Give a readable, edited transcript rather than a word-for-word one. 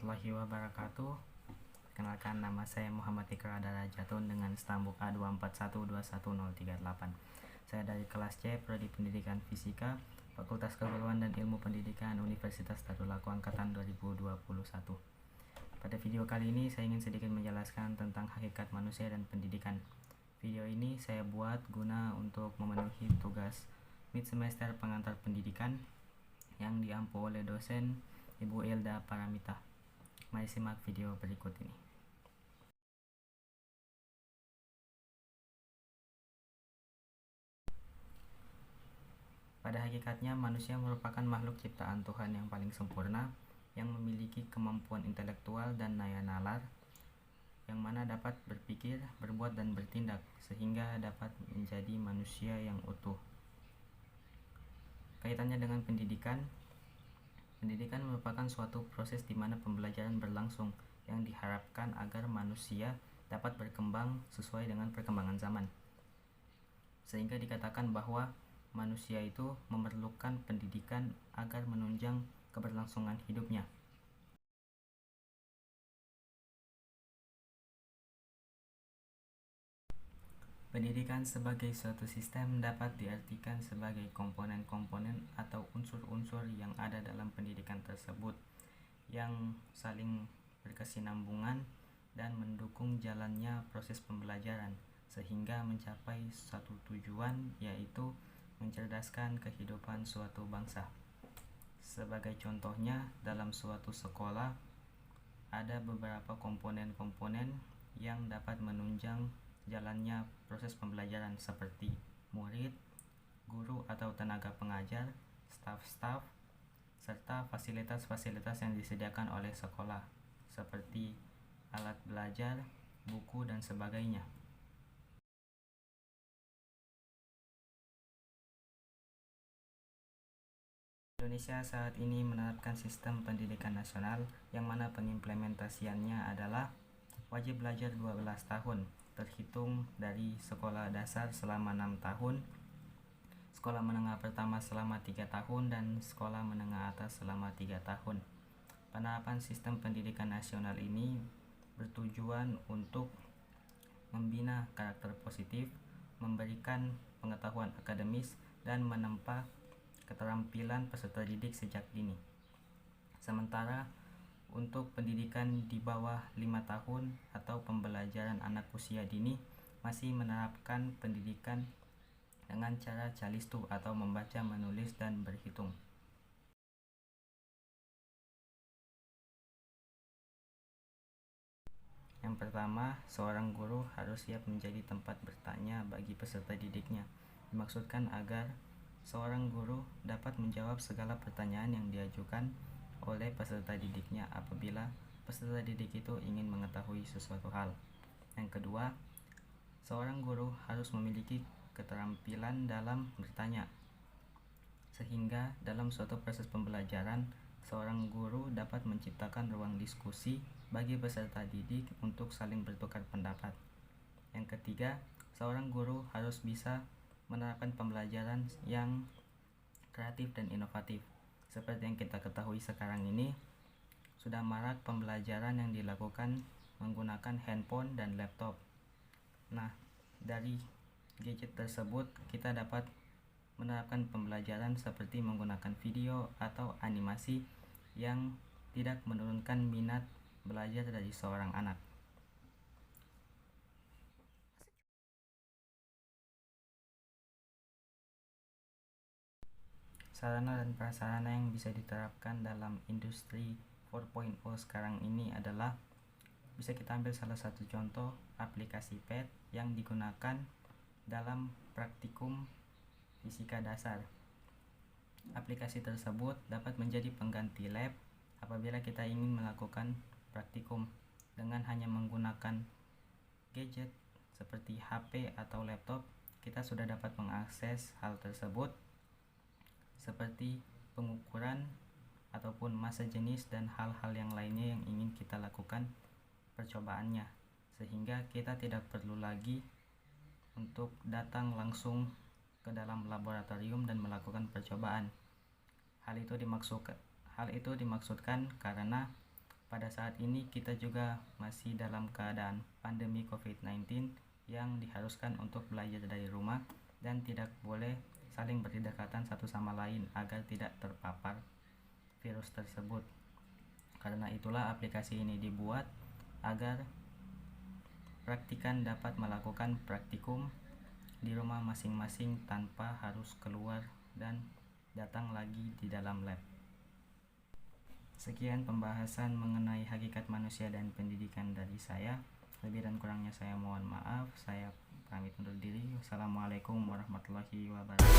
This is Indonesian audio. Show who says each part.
Speaker 1: warahmatullahi wabarakatuh. Perkenalkan, nama saya Muhammad Ikrar Darajatun dengan stambuk A241211038. Saya dari kelas C, Prodi Pendidikan Fisika, Fakultas Keguruan dan Ilmu Pendidikan Universitas Darul Aku Angkatan 2021. Pada video kali ini saya ingin sedikit menjelaskan tentang hakikat manusia dan pendidikan. Video ini saya buat guna untuk memenuhi tugas mid semester pengantar pendidikan yang diampu oleh dosen Ibu Elda Paramita. Mari simak video berikut ini. Pada hakikatnya, manusia merupakan makhluk ciptaan Tuhan yang paling sempurna, yang memiliki kemampuan intelektual dan daya nalar, yang mana dapat berpikir, berbuat, dan bertindak, sehingga dapat menjadi manusia yang utuh. Kaitannya dengan pendidikan, pendidikan merupakan suatu proses di mana pembelajaran berlangsung yang diharapkan agar manusia dapat berkembang sesuai dengan perkembangan zaman. Sehingga dikatakan bahwa manusia itu memerlukan pendidikan agar menunjang keberlangsungan hidupnya. Pendidikan sebagai suatu sistem dapat diartikan sebagai komponen-komponen atau unsur-unsur yang ada dalam pendidikan tersebut yang saling berkesinambungan dan mendukung jalannya proses pembelajaran sehingga mencapai satu tujuan, yaitu mencerdaskan kehidupan suatu bangsa. Sebagai contohnya, dalam suatu sekolah ada beberapa komponen-komponen yang dapat menunjang jalannya proses pembelajaran seperti murid, guru atau tenaga pengajar, staf-staf, serta fasilitas-fasilitas yang disediakan oleh sekolah seperti alat belajar, buku, dan sebagainya. Indonesia saat ini menerapkan sistem pendidikan nasional yang mana pengimplementasiannya adalah wajib belajar 12 tahun terhitung dari sekolah dasar selama 6 tahun, sekolah menengah pertama selama 3 tahun, dan sekolah menengah atas selama 3 tahun. Penerapan sistem pendidikan nasional ini bertujuan untuk membina karakter positif, memberikan pengetahuan akademis, dan menempa keterampilan peserta didik sejak dini. Sementara untuk pendidikan di bawah 5 tahun atau pembelajaran anak usia dini masih menerapkan pendidikan dengan cara calistu atau membaca, menulis, dan berhitung. Yang pertama, seorang guru harus siap menjadi tempat bertanya bagi peserta didiknya. Dimaksudkan agar seorang guru dapat menjawab segala pertanyaan yang diajukan oleh peserta didiknya apabila peserta didik itu ingin mengetahui sesuatu hal. Yang kedua, seorang guru harus memiliki keterampilan dalam bertanya, sehingga dalam suatu proses pembelajaran, seorang guru dapat menciptakan ruang diskusi bagi peserta didik untuk saling bertukar pendapat. Yang ketiga, seorang guru harus bisa menerapkan pembelajaran yang kreatif dan inovatif. Seperti yang kita ketahui sekarang ini, sudah marak pembelajaran yang dilakukan menggunakan handphone dan laptop. Nah, dari gadget tersebut kita dapat menerapkan pembelajaran seperti menggunakan video atau animasi yang tidak menurunkan minat belajar dari seorang anak. Sarana dan prasarana yang bisa diterapkan dalam industri 4.0 sekarang ini adalah, bisa kita ambil salah satu contoh aplikasi PET yang digunakan dalam praktikum fisika dasar. Aplikasi tersebut dapat menjadi pengganti lab apabila kita ingin melakukan praktikum dengan hanya menggunakan gadget seperti HP atau laptop. Kita sudah dapat mengakses hal tersebut seperti pengukuran ataupun massa jenis dan hal-hal yang lainnya yang ingin kita lakukan percobaannya, sehingga kita tidak perlu lagi untuk datang langsung ke dalam laboratorium dan melakukan percobaan. Hal itu dimaksudkan karena Pada saat ini kita juga masih dalam keadaan pandemi COVID-19 yang diharuskan untuk belajar dari rumah dan tidak boleh saling berdekatan satu sama lain agar tidak terpapar virus tersebut. Karena itulah aplikasi ini dibuat agar praktikan dapat melakukan praktikum di rumah masing-masing tanpa harus keluar dan datang lagi di dalam lab. Sekian pembahasan mengenai hakikat manusia dan pendidikan dari saya. Lebih dan kurangnya saya mohon maaf. Saya pamit undur diri. Wassalamualaikum warahmatullahi wabarakatuh.